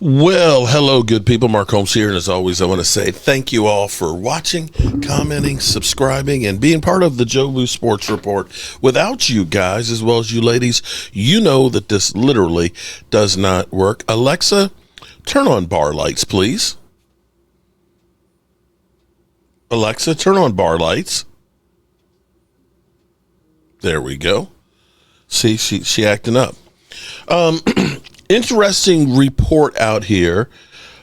Well, hello, good people. Mark Holmes here. And as always, I want to say thank you all for watching, commenting, subscribing, and being part of the Joe Boo Sports Report. Without you guys, as well as you ladies, you know that this literally does not work. Alexa, turn on bar lights, please. Alexa, turn on bar lights. There we go. See, she acting up. Interesting report out here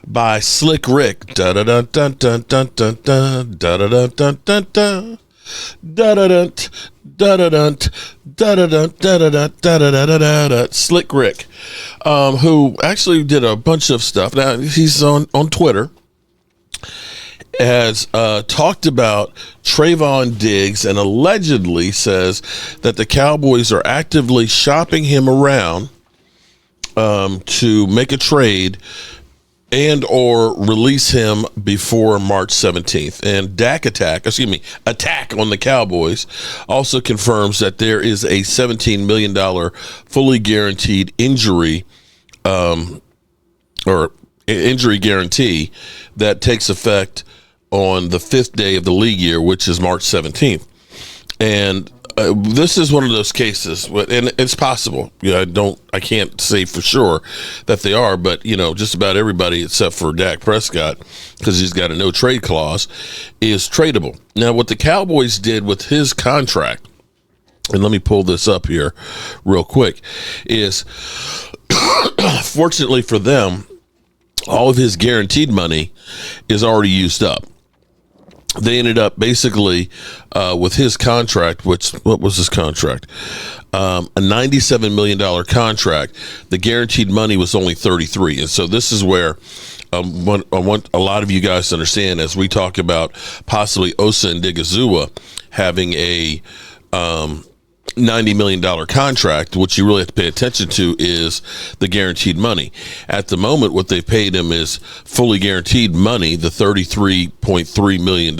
by Slick Rick. Slick Rick, who actually did a bunch of stuff. Now he's on Twitter. Has talked about Trevon Diggs and allegedly says that the Cowboys are actively shopping him around to make a trade and or release him before March 17th. And Attack on the Cowboys also confirms that there is a $17 million fully guaranteed injury or injury guarantee that takes effect on the 5th day of the league year, which is March 17th. And this is one of those cases, and it's possible. I can't say for sure that they are, but just about everybody except for Dak Prescott, because he's got a no trade clause, is tradable. Now, what the Cowboys did with his contract, and let me pull this up here real quick, is fortunately for them, all of his guaranteed money is already used up. They ended up basically with his contract, what was his contract? A $97 million contract. The guaranteed money was only 33. And so this is where I want a lot of you guys to understand as we talk about possibly Osa and Digazua having a $90 million contract. What you really have to pay attention to is the guaranteed money. At the moment, what they've paid him is fully guaranteed money, the $33.3 million.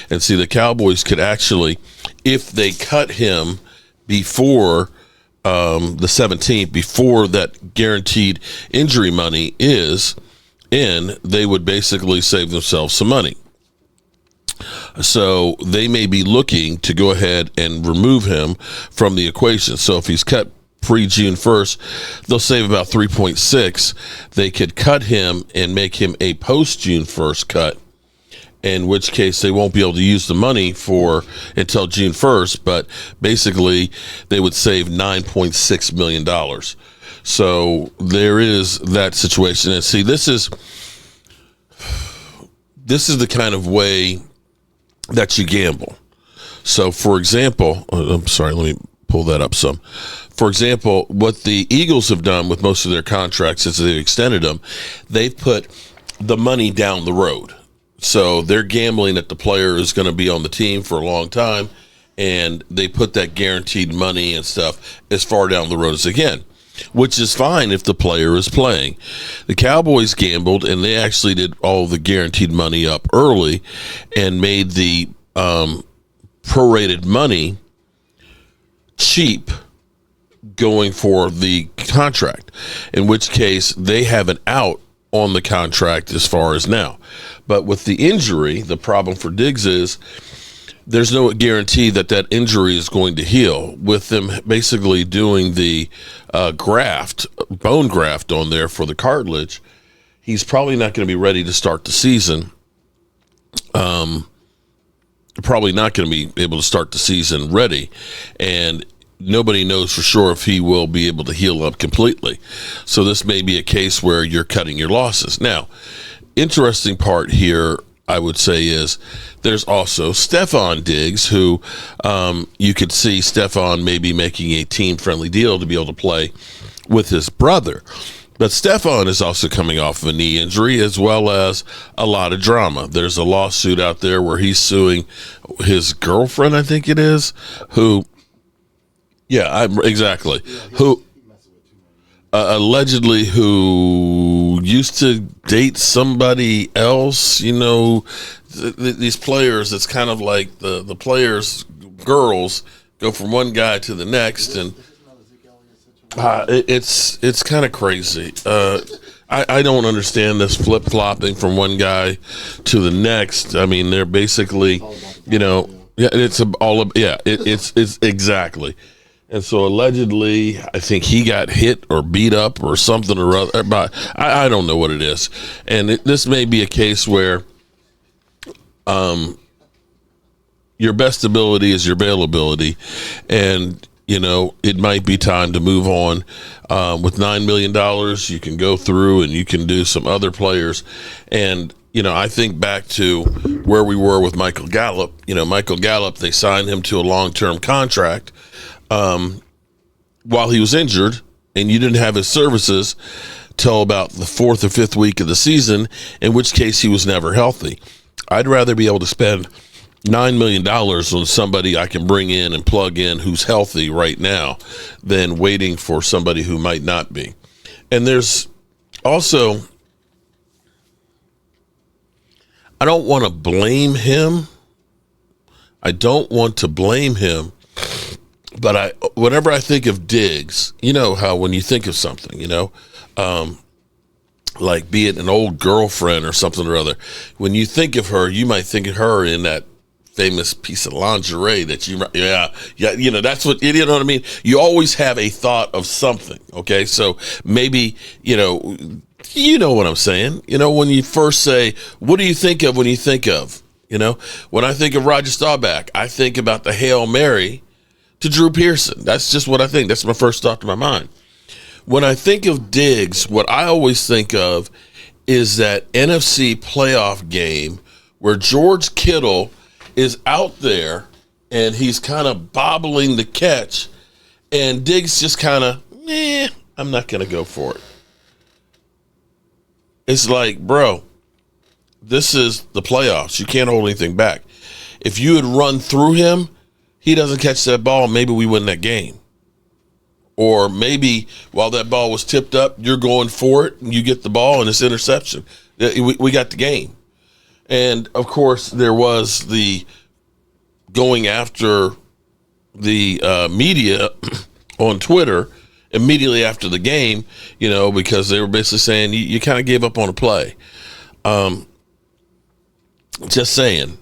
And see, the Cowboys could actually, if they cut him before the 17th, before that guaranteed injury money is in, they would basically save themselves some money. So they may be looking to go ahead and remove him from the equation. So if he's cut pre-June 1st, they'll save about 3.6. They could cut him and make him a post-June 1st cut, in which case they won't be able to use the money until June 1st, but basically they would save $9.6 million. So there is that situation. And see, this is the kind of way that you gamble. So, for example, I'm sorry, let me pull that up some. For example, what the Eagles have done with most of their contracts since they've extended them, they've put the money down the road. So they're gambling that the player is going to be on the team for a long time, and they put that guaranteed money and stuff as far down the road as they can, which is fine if the player is playing. The Cowboys gambled, and they actually did all the guaranteed money up early and made the prorated money cheap going for the contract, in which case they have an out on the contract as far as now. But with the injury, the problem for Diggs is there's no guarantee that injury is going to heal. With them basically doing the bone graft on there for the cartilage, he's probably not going to be ready to start the season. Probably not going to be able to start the season ready. And nobody knows for sure if he will be able to heal up completely. So this may be a case where you're cutting your losses. Now, interesting part here, I would say, is there's also Trevon Diggs, who you could see Trevon maybe making a team-friendly deal to be able to play with his brother. But Trevon is also coming off of a knee injury, as well as a lot of drama. There's a lawsuit out there where he's suing his girlfriend, I think it is, who, who allegedly who used to date somebody else. These players, it's kind of like the players' girls go from one guy to the next, and it's kind of crazy. I don't understand this flip flopping from one guy to the next. I mean, they're basically, it's it's exactly. And so allegedly, I think he got hit or beat up or something or other. But I don't know what it is. And this may be a case where your best ability is your availability. And, it might be time to move on. With $9 million, you can go through and you can do some other players. And, I think back to where we were with Michael Gallup. Michael Gallup, they signed him to a long-term contract while he was injured, and you didn't have his services till about the 4th or 5th week of the season, in which case he was never healthy. I'd rather be able to spend $9 million on somebody I can bring in and plug in who's healthy right now than waiting for somebody who might not be. And there's also, I don't want to blame him. But whenever I think of Diggs, how when you think of something, like be it an old girlfriend or something or other, when you think of her, you might think of her in that famous piece of lingerie that that's what, you know what I mean? You always have a thought of something, okay? So maybe, you know what I'm saying. When you first say, what do you think of when you think of, when I think of Roger Staubach, I think about the Hail Mary to Drew Pearson. That's just what I think. That's my first thought to my mind. When I think of Diggs, what I always think of is that NFC playoff game where George Kittle is out there and he's kind of bobbling the catch, and Diggs just kind of, I'm not going to go for it. It's like, bro, this is the playoffs. You can't hold anything back. If you had run through him, he doesn't catch that ball, maybe we win that game. Or maybe while that ball was tipped up, you're going for it, and you get the ball, and it's interception. We got the game. And, of course, there was the going after the media on Twitter immediately after the game, because they were basically saying you kind of gave up on a play. Just saying.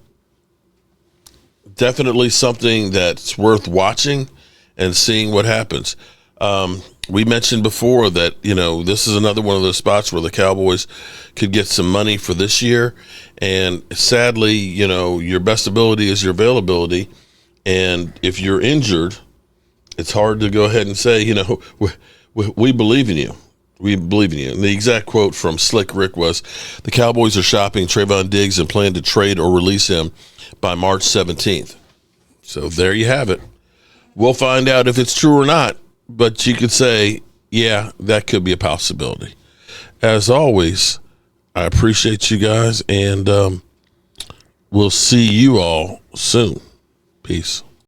Definitely something that's worth watching and seeing what happens. We mentioned before that, this is another one of those spots where the Cowboys could get some money for this year. And sadly, your best ability is your availability. And if you're injured, it's hard to go ahead and say, we believe in you. We believe in you. And the exact quote from Slick Rick was, the Cowboys are shopping Trevon Diggs and plan to trade or release him by March 17th. So there you have it. We'll find out if it's true or not, but you could say, yeah, that could be a possibility. As always, I appreciate you guys, and we'll see you all soon. Peace.